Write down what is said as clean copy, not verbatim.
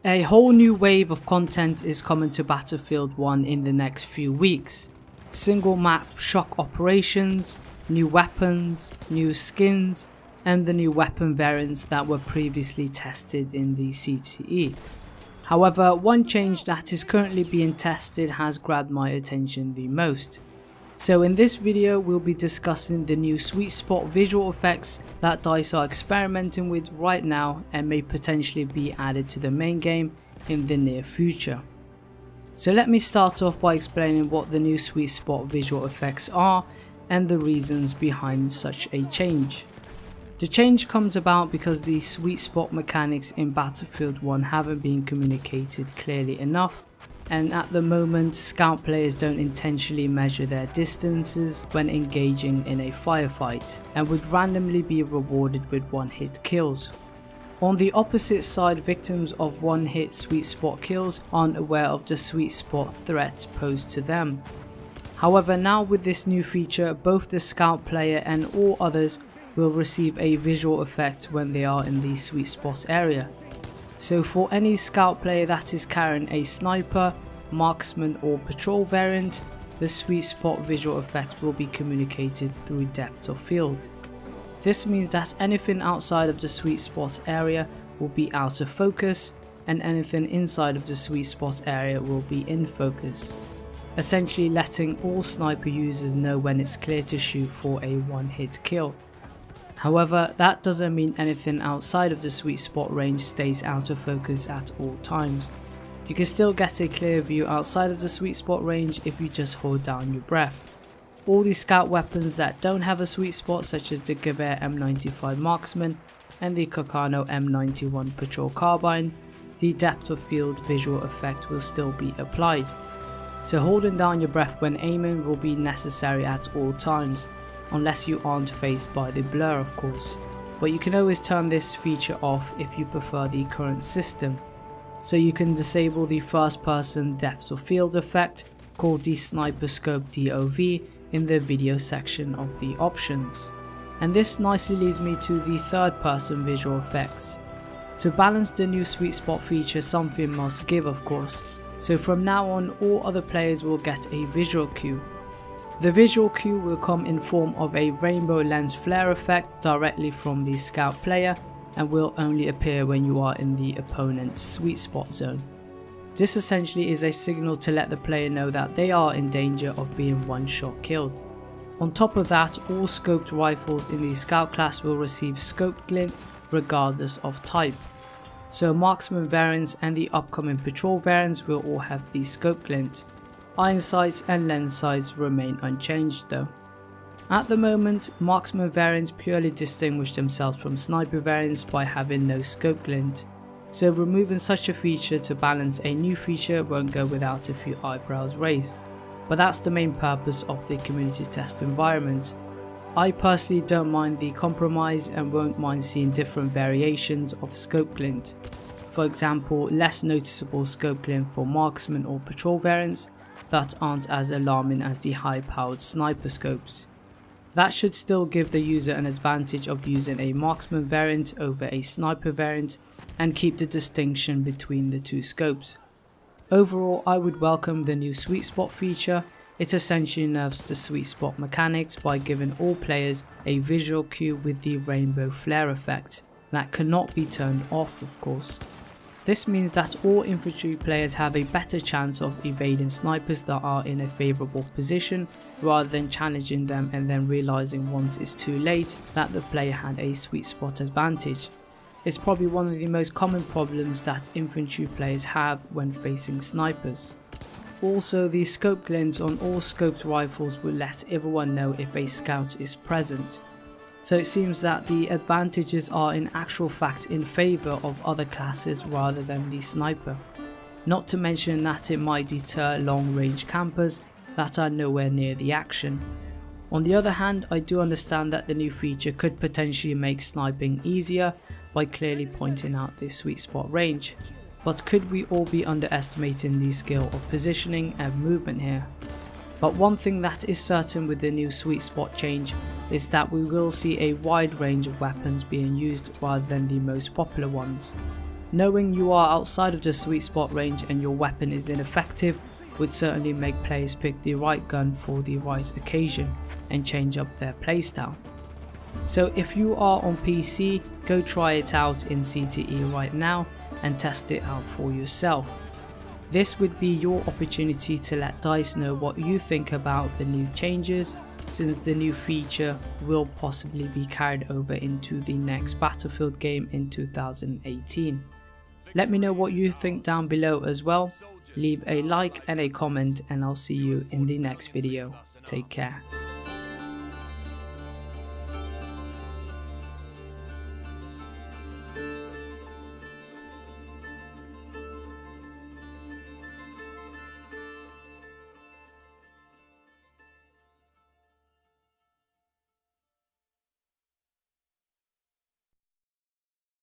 A whole new wave of content is coming to Battlefield 1 in the next few weeks. Single map shock operations, new weapons, new skins, and the new weapon variants that were previously tested in the CTE. However, one change that is currently being tested has grabbed my attention the most. So in this video we'll be discussing the new sweet spot visual effects that DICE are experimenting with right now and may potentially be added to the main game in the near future. So let me start off by explaining what the new sweet spot visual effects are and the reasons behind such a change. The change comes about because the sweet spot mechanics in Battlefield 1 haven't been communicated clearly enough, and at the moment scout players don't intentionally measure their distances when engaging in a firefight and would randomly be rewarded with one-hit kills. On the opposite side, victims of one-hit sweet spot kills aren't aware of the sweet spot threat posed to them. However, now with this new feature, both the scout player and all others will receive a visual effect when they are in the sweet spot area. So for any scout player that is carrying a sniper, marksman or patrol variant, the sweet spot visual effect will be communicated through depth of field. This means that anything outside of the sweet spot area will be out of focus, and anything inside of the sweet spot area will be in focus, essentially letting all sniper users know when it's clear to shoot for a one-hit kill. However, that doesn't mean anything outside of the sweet spot range stays out of focus at all times. You can still get a clear view outside of the sweet spot range if you just hold down your breath. All the scout weapons that don't have a sweet spot, such as the Gewehr M95 marksman and the Kokano M91 patrol carbine, the depth of field visual effect will still be applied. So holding down your breath when aiming will be necessary at all times, unless you aren't phased by the blur of course, but you can always turn this feature off if you prefer the current system. So you can disable the first person depth of field effect called the sniper scope DOF in the video section of the options. And this nicely leads me to the third person visual effects. To balance the new sweet spot feature, something must give of course, so from now on all other players will get a visual cue. The visual cue will come in form of a rainbow lens flare effect directly from the scout player and will only appear when you are in the opponent's sweet spot zone. This essentially is a signal to let the player know that they are in danger of being one shot killed. On top of that, all scoped rifles in the scout class will receive scope glint regardless of type. So marksman variants and the upcoming patrol variants will all have the scope glint. Iron sights and lens sights remain unchanged though. At the moment, marksman variants purely distinguish themselves from sniper variants by having no scope glint, so removing such a feature to balance a new feature won't go without a few eyebrows raised, but that's the main purpose of the community test environment. I personally don't mind the compromise and won't mind seeing different variations of scope glint. For example, less noticeable scope glint for marksman or patrol variants that aren't as alarming as the high-powered sniper scopes. That should still give the user an advantage of using a marksman variant over a sniper variant and keep the distinction between the two scopes. Overall, I would welcome the new sweet spot feature. It essentially nerfs the sweet spot mechanics by giving all players a visual cue with the rainbow flare effect that cannot be turned off of course. This means that all infantry players have a better chance of evading snipers that are in a favourable position, rather than challenging them and then realising once it's too late that the player had a sweet spot advantage. It's probably one of the most common problems that infantry players have when facing snipers. Also, the scope glint on all scoped rifles will let everyone know if a scout is present. So it seems that the advantages are in actual fact in favour of other classes rather than the sniper. Not to mention that it might deter long range campers that are nowhere near the action. On the other hand, I do understand that the new feature could potentially make sniping easier by clearly pointing out the sweet spot range. But could we all be underestimating the skill of positioning and movement here? But one thing that is certain with the new sweet spot change is that we will see a wide range of weapons being used rather than the most popular ones. Knowing you are outside of the sweet spot range and your weapon is ineffective would certainly make players pick the right gun for the right occasion and change up their playstyle. So if you are on PC, go try it out in CTE right now and test it out for yourself. This would be your opportunity to let DICE know what you think about the new changes, since the new feature will possibly be carried over into the next Battlefield game in 2018. Let me know what you think down below as well. Leave a like and a comment, and I'll see you in the next video. Take care.